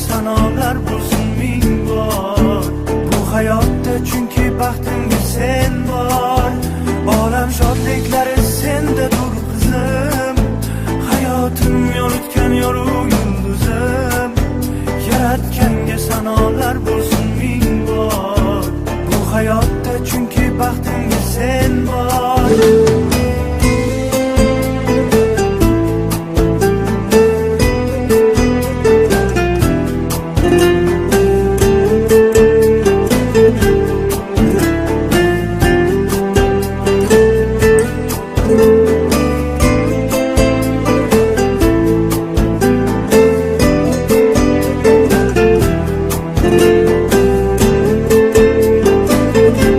sanolar bo'lsin ming bor. Bu hayotda chunki baxtimga sen bor. Olam shodliklari sendadir qizim. Hayotim yoritgan yorug' yulduzim. Yaratganga sanolar bo'lsin ming bor. Bu hayotda chunki baxtimga sen bor.